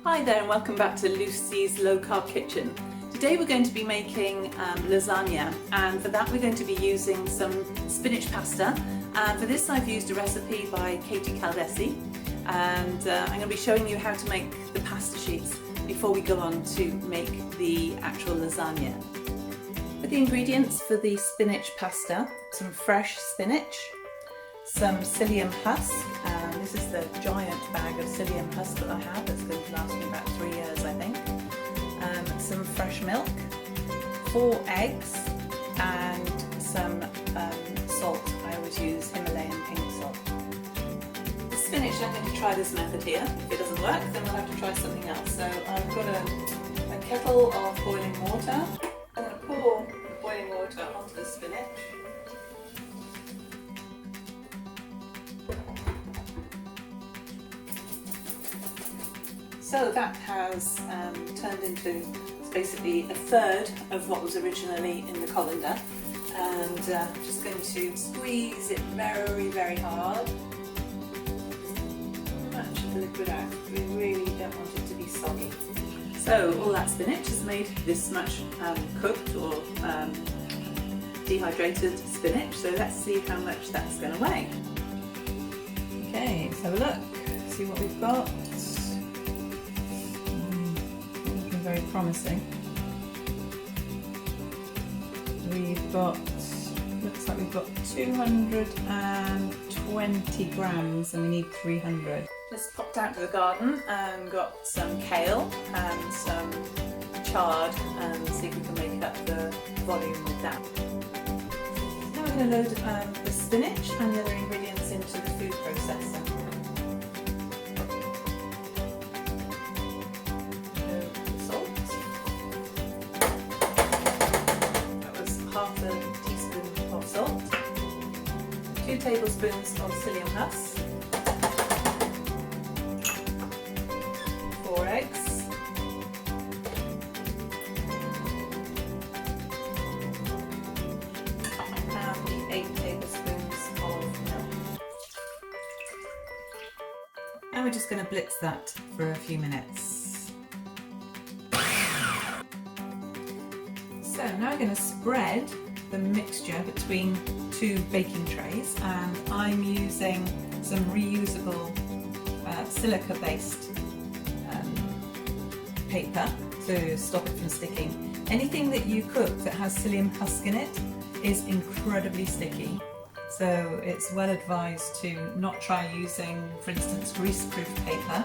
Hi there and welcome back to Lucy's Low Carb Kitchen. Today we're going to be making lasagna, and for that we're going to be using some spinach pasta. And for this I've used a recipe by Katie Caldesi, and I'm going to be showing you how to make the pasta sheets before we go on to make the actual lasagna. For the ingredients for the spinach pasta: some fresh spinach, some psyllium husk, and this is the giant bag of psyllium husk that I have that's going to last me about 3 years, I think. Some fresh milk, 4 eggs, and some salt. I always use Himalayan pink salt. The spinach, I'm going to try this method here. If it doesn't work, then we'll have to try something else. So I've got a kettle of boiling water. I'm going to pour the boiling water onto the spinach. So that has turned into basically a third of what was originally in the colander, and I'm just going to squeeze it very, very hard. Much of the liquid out. We really don't want it to be soggy. So all that spinach has made this much cooked or dehydrated spinach. So let's see how much that's going to weigh. Okay, let's have a look. See what we've got. Very promising. We've got, looks like we've got 220 grams and we need 300. Just popped out to the garden and got some kale and some chard, and see if we can make up the volume with that. Now we're going to load the spinach and the other ingredients into the food processor. Half a teaspoon of salt, 2 tablespoons of psyllium husk, 4 eggs, and the 8 tablespoons of milk. And we're just going to blitz that for a few minutes. So now I'm going to spread the mixture between 2 baking trays, and I'm using some reusable silica based paper to stop it from sticking. Anything that you cook that has psyllium husk in it is incredibly sticky, so it's well advised to not try using, for instance, greaseproof paper.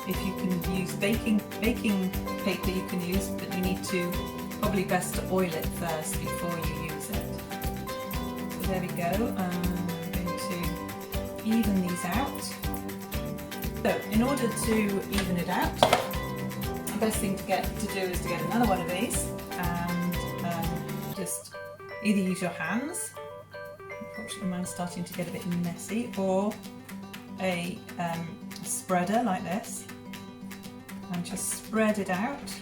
If you can use baking paper, you can use, but you need to probably best to oil it first before you use it. So there we go. I'm going to even these out. So in order to even it out, the best thing to do is to get another one of these and just either use your hands. Unfortunately, mine's starting to get a bit messy, or a spreader like this, and just spread it out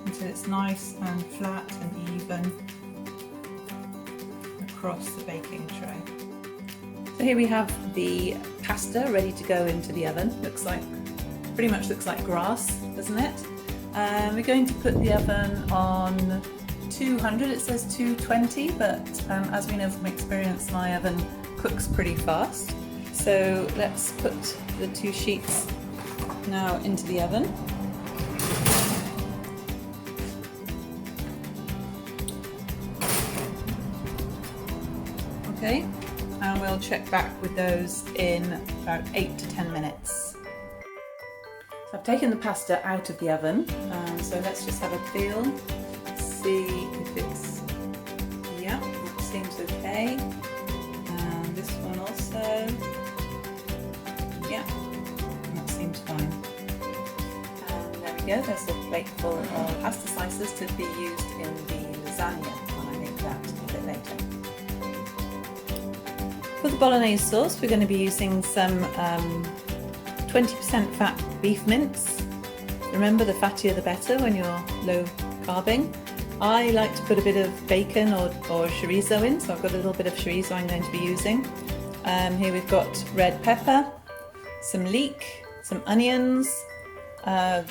until it's nice and flat and even across the baking tray. So here we have the pasta ready to go into the oven. Pretty much looks like grass, doesn't it? We're going to put the oven on 200. It says 220, but as we know from experience, my oven cooks pretty fast. So let's put the 2 sheets now into the oven. Okay, and we'll check back with those in about 8 to 10 minutes. So I've taken the pasta out of the oven, so let's just have a feel, see if it's, yeah, it seems okay. And this one also, yeah, that seems fine. And there we go, there's a plate full of pasta slices to be used in the lasagna when I make that a bit later. For the bolognese sauce, we're going to be using some 20% fat beef mince. Remember, the fattier the better when you're low carbing. I like to put a bit of bacon or chorizo in, so I've got a little bit of chorizo I'm going to be using. Here we've got red pepper, some leek, some onions,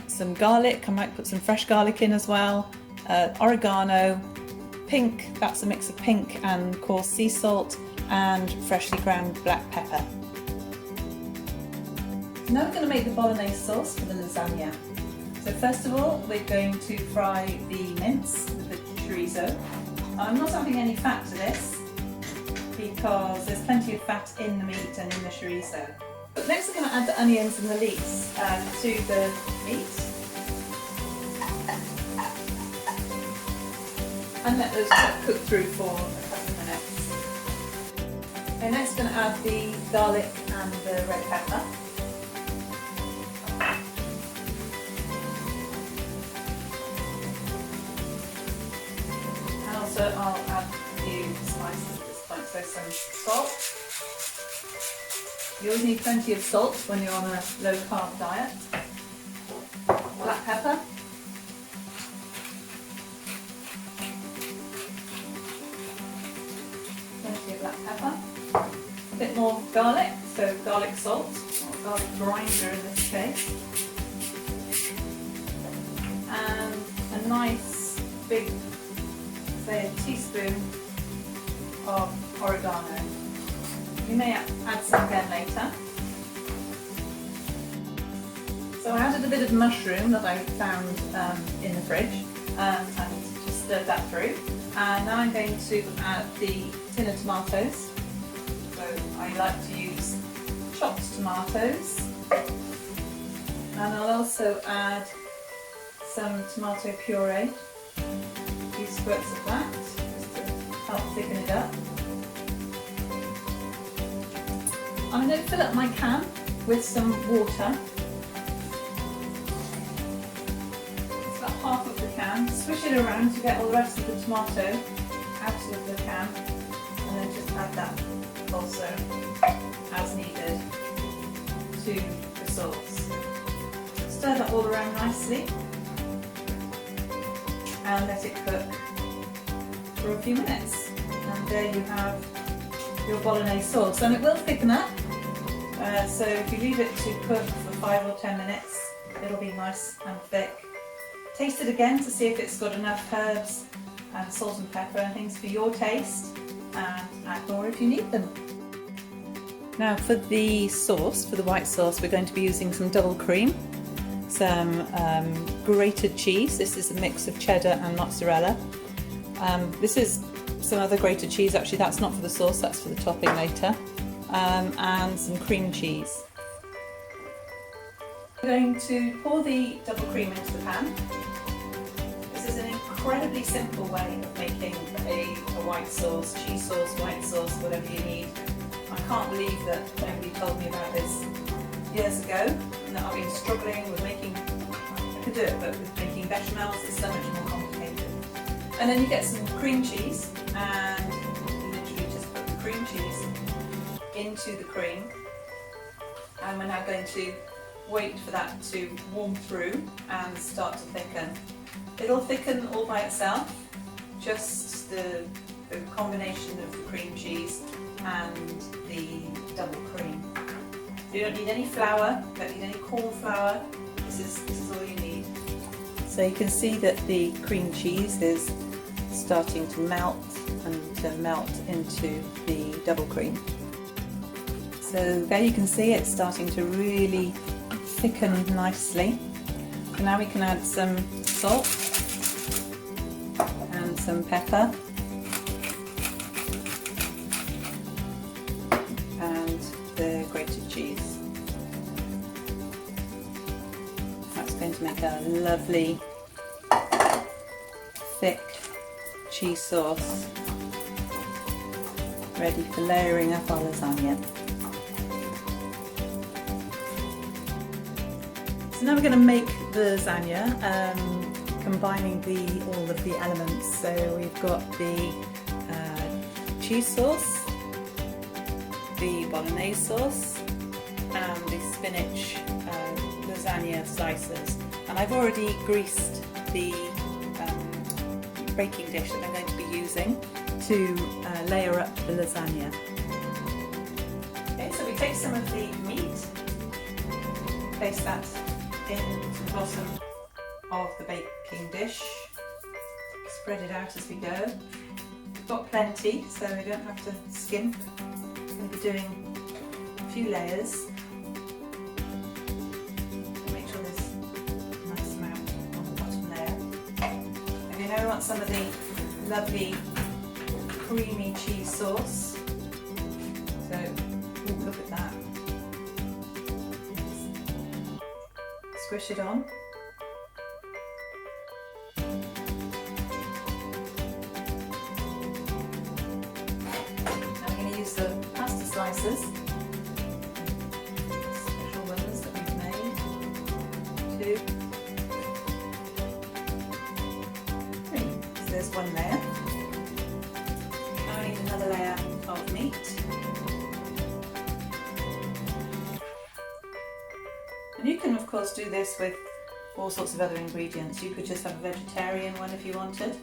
some garlic. I might put some fresh garlic in as well, oregano, pink, that's a mix of pink and coarse sea salt, and freshly ground black pepper. Now we're going to make the bolognese sauce for the lasagna. So first of all, we're going to fry the mince with the chorizo. I'm not adding any fat to this because there's plenty of fat in the meat and in the chorizo. But next we're going to add the onions and the leeks to the meat and let those cook through for a couple of minutes. So next we're going to add the garlic and the red pepper. And also I'll add a few spices at this point, so some salt. You always need plenty of salt when you're on a low carb diet. Black pepper. Plenty of black pepper. A bit more garlic, so garlic salt, or garlic grinder in this case. And a nice big, say a teaspoon of oregano. You may add some again later. So I added a bit of mushroom that I found in the fridge and just stirred that through. And now I'm going to add the tin of tomatoes. So I like to use chopped tomatoes. And I'll also add some tomato puree, a few squirts of that, just to help thicken it up. I'm going to fill up my can with some water. It's about half of the can. Swish it around to get all the rest of the tomato out of the can, and then just add that also as needed to the sauce. Stir that all around nicely and let it cook for a few minutes. And there you have your bolognese sauce, and it will thicken up. So if you leave it to cook for 5 or 10 minutes, it'll be nice and thick. Taste it again to see if it's got enough herbs and salt and pepper and things for your taste, and add more if you need them. Now for the sauce, for the white sauce, we're going to be using some double cream, some grated cheese. This is a mix of cheddar and mozzarella. This is some other grated cheese, actually that's not for the sauce, that's for the topping later. And some cream cheese. We're going to pour the double cream into the pan. This is an incredibly simple way of making a white sauce, cheese sauce, white sauce, whatever you need. I can't believe that nobody told me about this years ago, and that I've been struggling with making, I could do it, but with making bechamels it's so much more complicated. And then you get some cream cheese, and you literally just put the cream cheese into the cream, and we're now going to wait for that to warm through and start to thicken. It'll thicken all by itself, just the combination of the cream cheese and the double cream. You don't need any flour, you don't need any corn flour, this is all you need. So you can see that the cream cheese is starting to melt and to melt into the double cream. So there you can see it's starting to really thicken nicely. So now we can add some salt and some pepper and the grated cheese. That's going to make a lovely thick cheese sauce ready for layering up our lasagna. So now we're going to make the lasagna, combining all of the elements. So we've got the cheese sauce, the bolognese sauce, and the spinach lasagna slices. And I've already greased the baking dish that I'm going to be using to layer up the lasagna. Okay, so we take some of the meat, place that into the bottom of the baking dish. Spread it out as we go. We've got plenty, so we don't have to skimp. I'm going to be doing a few layers. Make sure there's a nice amount on the bottom layer. And you know we want some of the lovely creamy cheese sauce. So look at that. Squish it on. I'm going to use the pasta slices, special ones that we've made. 2, 3. So there's one layer. Now I need another layer of meat. And you can of course do this with all sorts of other ingredients. You could just have a vegetarian one if you wanted.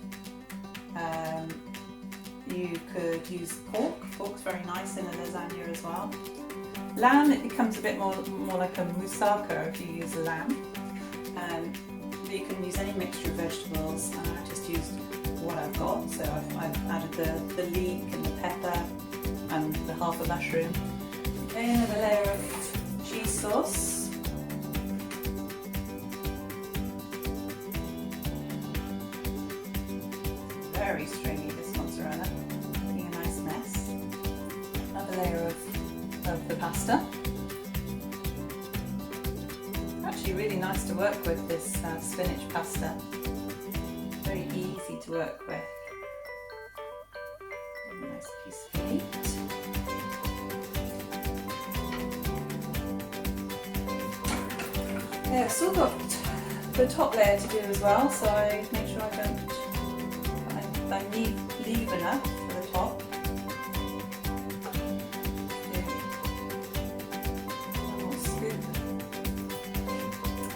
You could use pork. Pork's very nice in a lasagna as well. Lamb, it becomes a bit more like a moussaka if you use lamb. But you can use any mixture of vegetables, and I just used what I've got. So I've added the leek and the pepper and the half a mushroom. Then a layer of cheese sauce. Very stringy, this mozzarella, making a nice mess. Another layer of the pasta. Actually really nice to work with, this spinach pasta. Very easy to work with. A nice piece of meat. Yeah, I've still got the top layer to do as well, so I make sure I leave enough for the top. One more scoop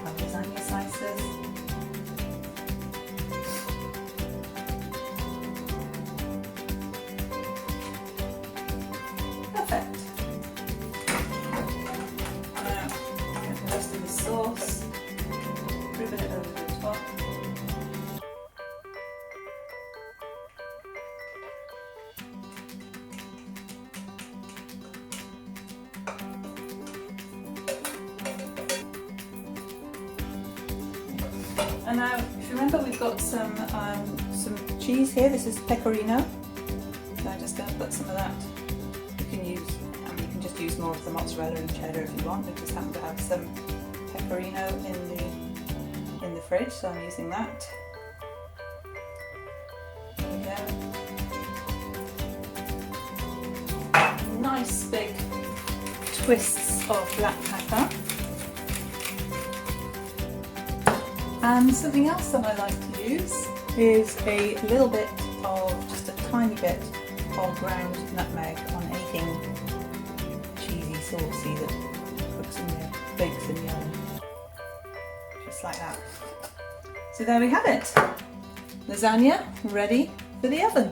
of lasagna slices. Perfect. Now get the rest of the sauce, ribbon it over the top. And now, if you remember, we've got some cheese here. This is pecorino. So I'm just going to put some of that. You can just use more of the mozzarella and cheddar if you want. We just happen to have some pecorino in the fridge, so I'm using that. There we go. Nice big twists of black pepper. And something else that I like to use is a little bit of, just a tiny bit of ground nutmeg on anything cheesy, saucy that cooks in the bakes in the oven. Just like that. So there we have it. Lasagna ready for the oven.